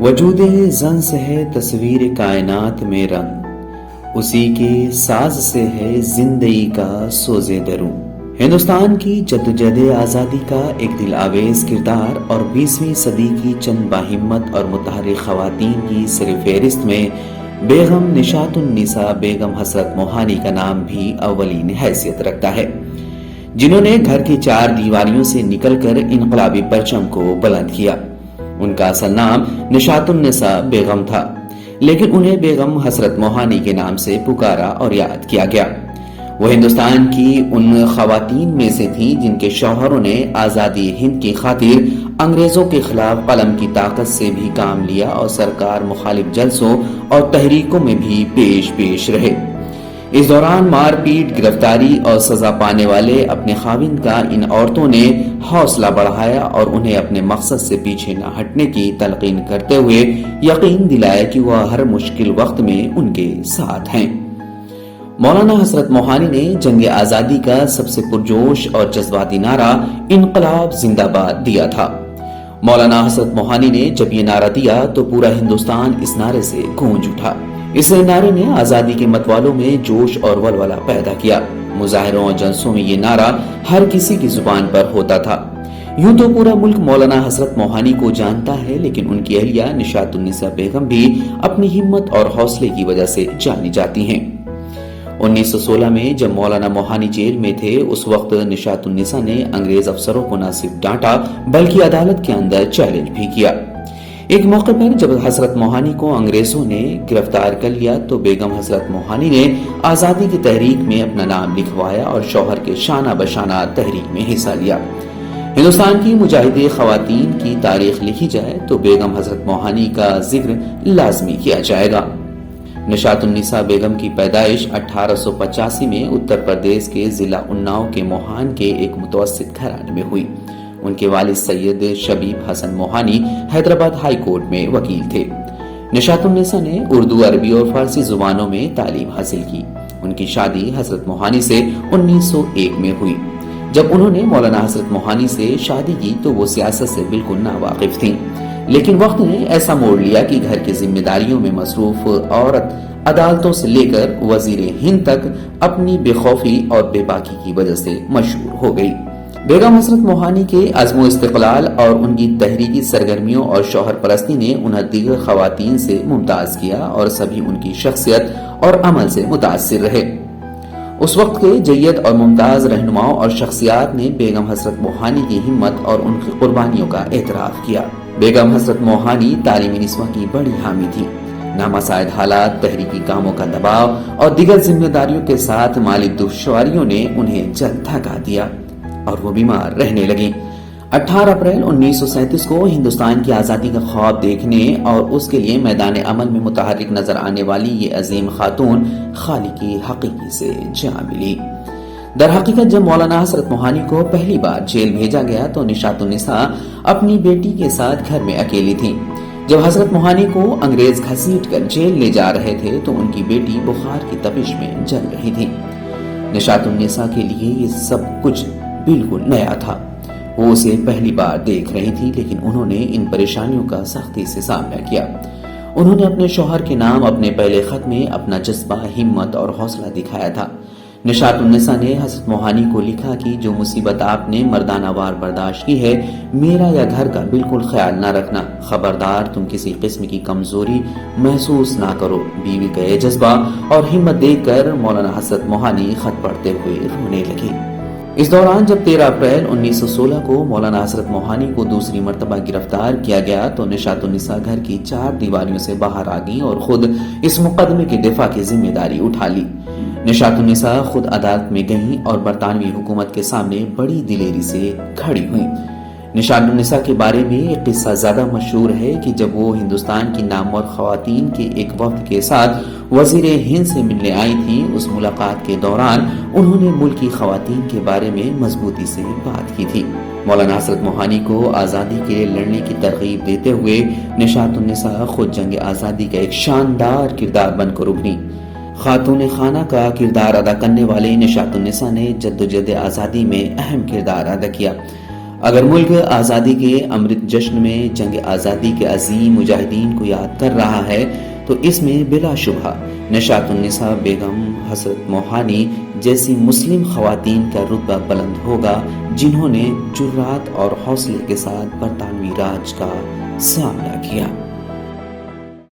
وجود زن سے ہے تصویر کائنات میں رنگ، اسی کے ساز سے ہے زندگی کا سوز دروں۔ ہندوستان کی جدوجہد آزادی کا ایک دل آویز کردار اور 20ویں صدی کی چند باہمت اور متحرک خواتین کی سرفہرست میں بیگم نشاط النساء بیگم حسرت موہانی کا نام بھی اولین حیثیت رکھتا ہے، جنہوں نے گھر کی چار دیواریوں سے نکل کر انقلابی پرچم کو بلند کیا۔ ان کا اصل نام نشاط النساء بیگم تھا، لیکن انہیں بیگم حسرت موہانی کے نام سے پکارا اور یاد کیا گیا۔ وہ ہندوستان کی ان خواتین میں سے تھیں جن کے شوہروں نے آزادی ہند کی خاطر انگریزوں کے خلاف قلم کی طاقت سے بھی کام لیا اور سرکار مخالف جلسوں اور تحریکوں میں بھی پیش رہے۔ اس دوران مار پیٹ، گرفتاری اور سزا پانے والے اپنے خاوند کا ان عورتوں نے حوصلہ بڑھایا اور انہیں اپنے مقصد سے پیچھے نہ ہٹنے کی تلقین کرتے ہوئے یقین دلایا کہ وہ ہر مشکل وقت میں ان کے ساتھ ہیں۔ مولانا حسرت موہانی نے جنگ آزادی کا سب سے پرجوش اور جذباتی نعرہ انقلاب زندہ باد دیا تھا۔ مولانا حسرت موہانی نے جب یہ نعرہ دیا تو پورا ہندوستان اس نعرے سے گونج اٹھا۔ اس نعرے نے آزادی کے متوالوں میں جوش اور ولولہ پیدا کیا۔ مظاہروں اور جلسوں میں یہ نعرہ ہر کسی کی زبان پر ہوتا تھا۔ یوں تو پورا ملک مولانا حسرت موہانی کو جانتا ہے، لیکن ان کی اہلیہ نشاط النساء بیگم بھی اپنی ہمت اور حوصلے کی وجہ سے جانی جاتی ہیں۔ 1916 میں جب مولانا موہانی جیل میں تھے، اس وقت نشاط النساء نے انگریز افسروں کو نہ صرف ڈانٹا بلکہ عدالت کے اندر چیلنج بھی کیا۔ ایک موقع پر جب حسرت موہانی کو انگریزوں نے گرفتار کر لیا تو بیگم حسرت موہانی نے آزادی کی تحریک میں اپنا نام لکھوایا اور شوہر کے شانہ بشانہ تحریک میں حصہ لیا۔ ہندوستان کی مجاہد خواتین کی تاریخ لکھی جائے تو بیگم حسرت موہانی کا ذکر لازمی کیا جائے گا۔ نشاط النساء بیگم کی پیدائش 1885 میں اتر پردیش کے ضلع اناؤ کے موہان کے ایک متوسط گھرانے میں ہوئی۔ ان کے والد سید شبیب حسن موہانی حیدرآباد ہائی کورٹ میں وکیل تھے۔ نشاط النساء نے اردو، عربی اور فارسی زبانوں میں تعلیم حاصل کی۔ ان کی شادی حضرت موہانی سے 1901 میں ہوئی۔ جب انہوں نے مولانا حسرت موہانی سے شادی کی تو وہ سیاست سے بالکل ناواقف تھیں، لیکن وقت نے ایسا موڑ لیا کہ گھر کی ذمہ داریوں میں مصروف عورت عدالتوں سے لے کر وزیر ہند تک اپنی بے خوفی اور بے باکی کی وجہ سے مشہور ہو گئی۔ بیگم حسرت موہانی کے عزم و استقلال اور ان کی تحریکی سرگرمیوں اور شوہر پرستی نے انہیں دیگر خواتین سے ممتاز کیا اور سبھی ان کی شخصیت اور عمل سے متاثر رہے۔ اس وقت کے جید اور ممتاز رہنماؤں اور شخصیات نے بیگم حسرت موہانی کی ہمت اور ان کی قربانیوں کا اعتراف کیا۔ بیگم حسرت موہانی تعلیمی نسواں کی بڑی حامی تھی۔ نامساعد حالات، تحریکی کاموں کا دباؤ اور دیگر ذمہ داریوں کے ساتھ مالی دشواریوں نے انہیں جلد تھکا دیا اور وہ بیمار رہنے لگیں۔ 18 اپریل 1937 کو ہندوستان کی آزادی کا خواب دیکھنے اور اس کے لیے میدان عمل میں متحرک نظر آنے والی یہ عظیم خاتون خالقی حقیقی سے جا ملی۔ در حقیقت جب مولانا حسرت موہانی کو پہلی بار جیل بھیجا گیا تو نشاط النساء اپنی بیٹی کے ساتھ گھر میں اکیلی تھیں۔ جب حضرت موہانی کو انگریز گھسیٹ کر جیل لے جا رہے تھے تو ان کی بیٹی بخار کی تپش میں جل رہی تھی۔ نشاط النساء کے لیے یہ سب کچھ بالکل نیا تھا۔ وہ اسے پہلی بار دیکھ رہی تھی، لیکن انہوں نے ان پریشانیوں کا سختی سے سامنا کیا۔ انہوں نے اپنے شوہر کے نام اپنے پہلے خط میں اپنا جذبہ، ہمت اور حوصلہ دکھایا تھا۔ نشاط النساء نے حضرت موہانی کو لکھا کہ جو مصیبت آپ نے مردانہ وار برداشت کی ہے، میرا یا گھر کا بالکل خیال نہ رکھنا۔ خبردار تم کسی قسم کی کمزوری محسوس نہ کرو۔ بیوی کا یہ جذبہ اور ہمت دیکھ کر مولانا حسرت موہانی خط پڑھتے ہوئے رونے لگے۔ اس دوران جب 13 اپریل 1916 کو مولانا حسرت موہانی کو دوسری مرتبہ گرفتار کیا گیا تو نشاط النساء گھر کی چار دیواریوں سے باہر آ گئیں اور خود اس مقدمے کے دفاع کی ذمہ داری اٹھا لی۔ نشاط النساء خود عدالت میں گئیں اور برطانوی حکومت کے سامنے بڑی دلیری سے کھڑی ہوئیں۔ نشاط النساء کے بارے میں ایک قصہ زیادہ مشہور ہے کہ جب وہ ہندوستان کی نامور خواتین کے ایک وفد کے ساتھ وزیر ہند سے ملنے آئی تھیں، اس ملاقات کے دوران انہوں نے ملک کی خواتین کے بارے میں مضبوطی سے بات کی تھی۔ مولانا حسرت موہانی کو آزادی کے لیے لڑنے کی ترغیب دیتے ہوئے نشاط النساء خود جنگ آزادی کا ایک شاندار کردار بن کر ابھری۔ خاتون خانہ کا کردار ادا کرنے والے نشاط النساء نے جدوجہد آزادی میں اہم کردار ادا کیا۔ اگر ملک آزادی کے امرت جشن میں جنگ آزادی کے عظیم مجاہدین کو یاد کر رہا ہے تو اس میں بلا شبہ نشاط النساء بیگم حضرت موہانی جیسی مسلم خواتین کا رتبہ بلند ہوگا، جنہوں نے جرات اور حوصلے کے ساتھ برطانوی راج کا سامنا کیا۔